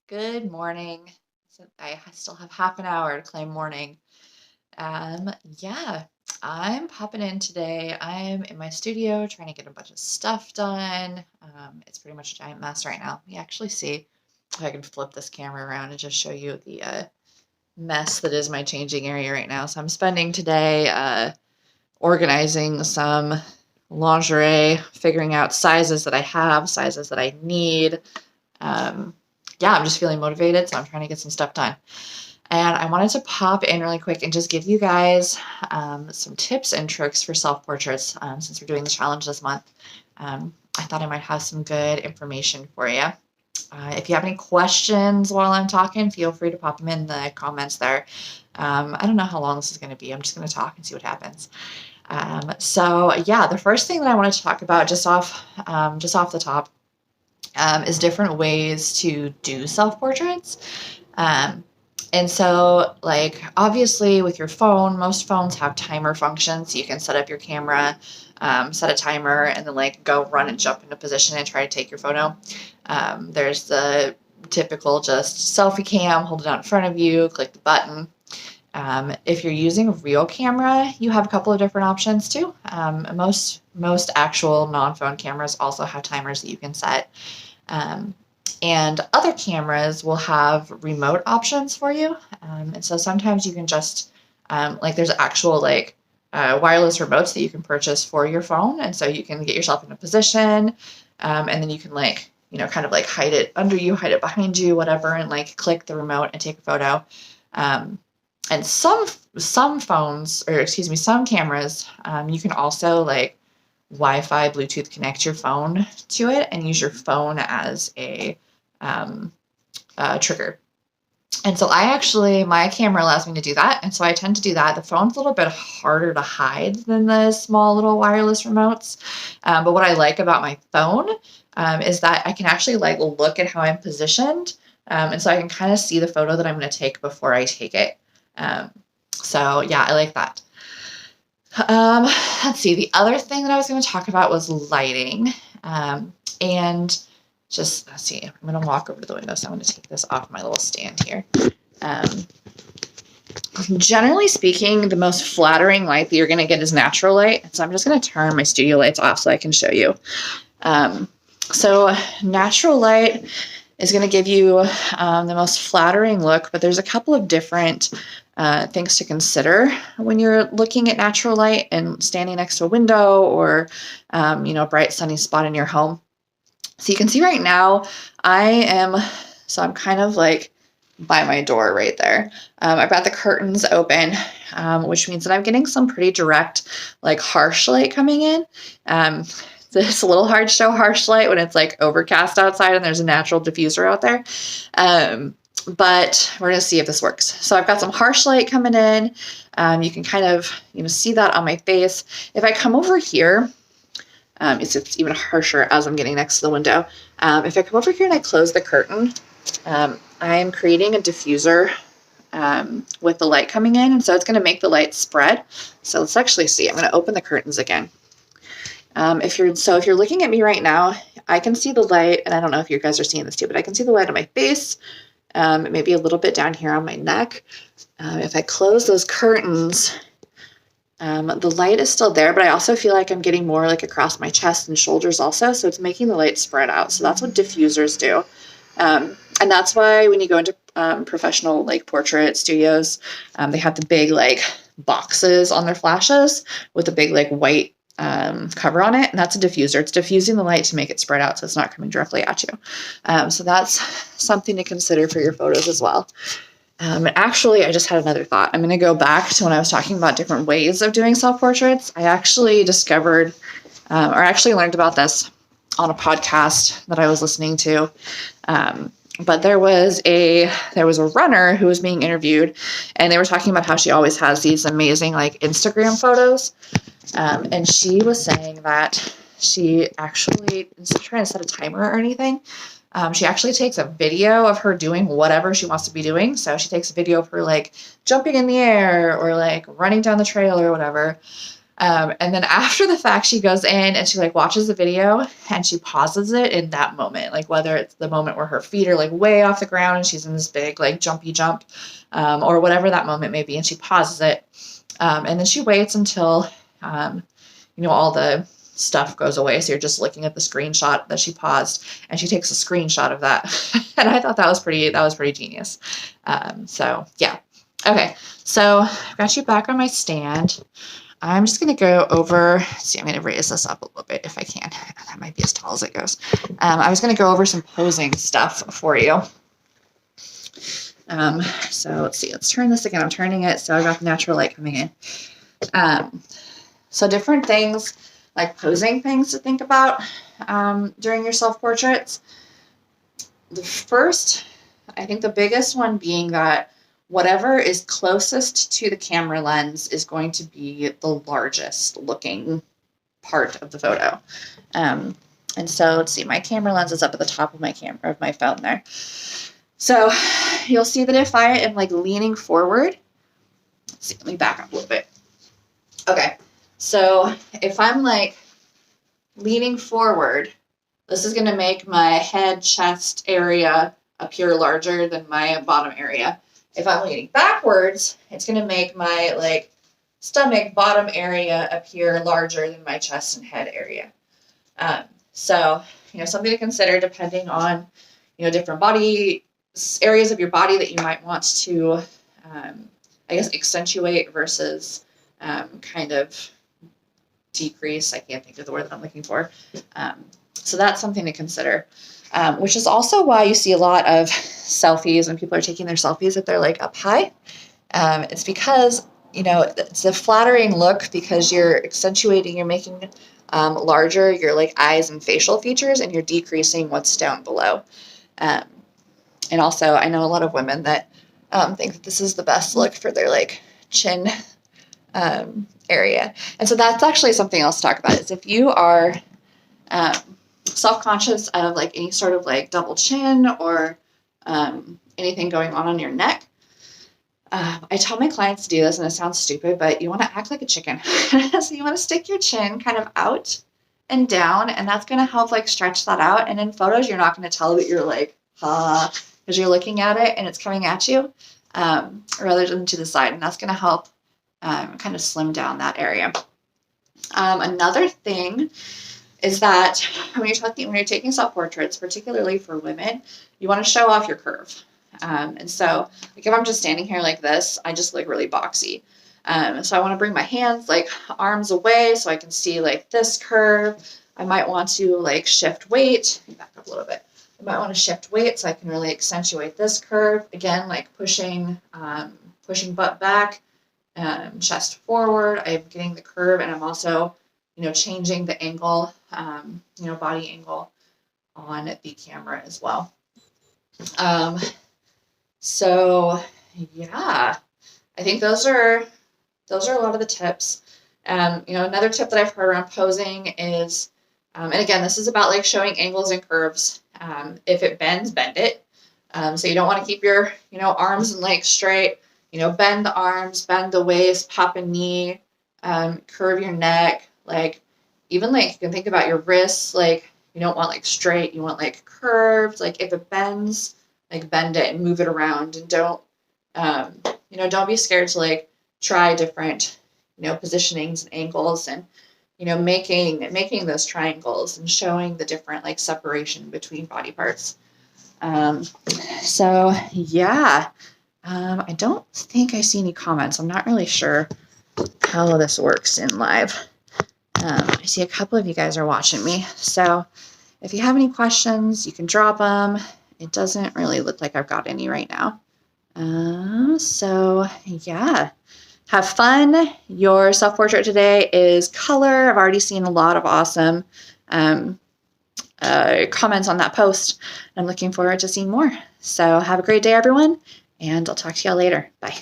Good morning. So I still have half an hour to claim morning. Yeah, I'm popping in today. I'm in my studio trying to get a bunch of stuff done. It's pretty much a giant mess right now. You actually see if I can flip this camera around and just show you the mess that is my changing area right now. So I'm spending today organizing some lingerie, figuring out sizes that I have, sizes that I need. Um, yeah, I'm just feeling motivated, so I'm trying to get some stuff done. And I wanted to pop in really quick and just give you guys some tips and tricks for self-portraits since we're doing the challenge this month. I thought I might have some good information for you. If you have any questions while I'm talking, feel free to pop them in the comments there. I don't know how long this is going to be. I'm just going to talk and see what happens. So yeah, the first thing that I wanted to talk about just off the top is different ways to do self-portraits. And so, like, obviously with your phone, most phones have timer functions. So you can set up your camera, set a timer, and then like go run and jump into position and try to take your photo. There's the typical just selfie cam, hold it out in front of you, click the button. If you're using a real camera, you have a couple of different options too. Most actual non-phone cameras also have timers that you can set. And other cameras will have remote options for you. And so sometimes you can just, like there's actual like wireless remotes that you can purchase for your phone. And so you can get yourself in a position and then you can like, kind of like hide it under you, hide it behind you, whatever, and like click the remote and take a photo. And some phones, or excuse me, some cameras, you can also like Wi-Fi, Bluetooth connect your phone to it and use your phone as a trigger. And so my camera allows me to do that. And so I tend to do that. The phone's a little bit harder to hide than the small little wireless remotes. But what I like about my phone is that I can actually like look at how I'm positioned. And so I can kind of see the photo that I'm going to take before I take it. So yeah, I like that. Let's see. The other thing that I was going to talk about was lighting. And just, let's see, I'm going to walk over to the window. So I'm going to take this off my little stand here. Generally speaking, the most flattering light that you're going to get is natural light. So I'm just going to turn my studio lights off so I can show you. So natural light is going to give you the most flattering look, but there's a couple of different things to consider when you're looking at natural light and standing next to a window or, a bright sunny spot in your home. So you can see right now, I'm kind of like by my door right there. I've got the curtains open, which means that I'm getting some pretty direct, like harsh light coming in. It's a little hard to show harsh light when it's like overcast outside and there's a natural diffuser out there. But we're going to see if this works. So I've got some harsh light coming in. You can kind of, see that on my face. If I come over here, it's even harsher as I'm getting next to the window. If I come over here and I close the curtain, I'm creating a diffuser with the light coming in. And so it's going to make the light spread. So let's actually see. I'm going to open the curtains again. If you're looking at me right now, I can see the light, and I don't know if you guys are seeing this too, but I can see the light on my face, maybe a little bit down here on my neck. If I close those curtains, the light is still there, but I also feel like I'm getting more like across my chest and shoulders also. So it's making the light spread out. So that's what diffusers do. And that's why when you go into professional like portrait studios, they have the big like boxes on their flashes with a big like white cover on it. And that's a diffuser. It's diffusing the light to make it spread out so it's not coming directly at you. So that's something to consider for your photos as well. Actually, I just had another thought. I'm going to go back to when I was talking about different ways of doing self-portraits. I actually discovered, or actually learned about this on a podcast that I was listening to. But there was a runner who was being interviewed, and they were talking about how she always has these amazing like Instagram photos. And she was saying that she actually, instead of trying to set a timer or anything, she actually takes a video of her doing whatever she wants to be doing. So she takes a video of her like jumping in the air or like running down the trail or whatever. And then after the fact, she goes in and she like watches the video and she pauses it in that moment, like whether it's the moment where her feet are like way off the ground and she's in this big like jumpy jump, or whatever that moment may be, and she pauses it, and then she waits until all the stuff goes away. So you're just looking at the screenshot that she paused, and she takes a screenshot of that. And I thought that was pretty genius. So yeah. Okay. So I've got you back on my stand. I'm just going to go over, see, I'm going to raise this up a little bit if I can. That might be as tall as it goes. I was going to go over some posing stuff for you. So let's see, let's turn this again. I'm turning it so I've got the natural light coming in. So different things, like posing things to think about during your self-portraits. The first, I think the biggest one being that whatever is closest to the camera lens is going to be the largest looking part of the photo. And so let's see, my camera lens is up at the top of my phone there. So you'll see that if I am like leaning forward, let's see, let me back up a little bit. Okay. So if I'm like leaning forward, this is going to make my head, chest area appear larger than my bottom area. If I'm leaning backwards, it's going to make my like stomach bottom area appear larger than my chest and head area. So, something to consider depending on, different body areas of your body that you might want to, accentuate versus kind of decrease. I can't think of the word that I'm looking for. So that's something to consider. Which is also why you see a lot of selfies when people are taking their selfies if they're like up high. It's because, it's a flattering look because you're accentuating, you're making larger your like eyes and facial features, and you're decreasing what's down below. And also I know a lot of women that think that this is the best look for their like chin area. And so that's actually something else to talk about, is if you are self-conscious of like any sort of like double chin or anything going on your neck. I tell my clients to do this, and it sounds stupid, but you want to act like a chicken. So you want to stick your chin kind of out and down, and that's going to help like stretch that out. And in photos, you're not going to tell that you're like, because you're looking at it and it's coming at you rather than to the side. And that's going to help kind of slim down that area. Another thing is that when you're taking self-portraits, particularly for women, you want to show off your curve. And so like if I'm just standing here like this, I just look really boxy. So I want to bring my hands, like arms away so I can see like this curve. I might want to like shift weight, back up a little bit. I might want to shift weight so I can really accentuate this curve. Again, like pushing butt back, chest forward. I'm getting the curve, and I'm also changing the angle, body angle on the camera as well. So yeah, I think those are a lot of the tips. Another tip that I've heard around posing is, and again, this is about like showing angles and curves. If it bends, bend it. So you don't want to keep your, arms and legs straight, bend the arms, bend the waist, pop a knee, curve your neck. Like even like you can think about your wrists, like you don't want like straight, you want like curved. Like if it bends, like bend it and move it around, and don't be scared to like try different, positionings and angles, and, making those triangles and showing the different like separation between body parts. So yeah, I don't think I see any comments. I'm not really sure how this works in live. I see a couple of you guys are watching me. So if you have any questions, you can drop them. It doesn't really look like I've got any right now. So yeah, have fun. Your self-portrait today is color. I've already seen a lot of awesome comments on that post. I'm looking forward to seeing more. So have a great day, everyone, and I'll talk to y'all later. Bye.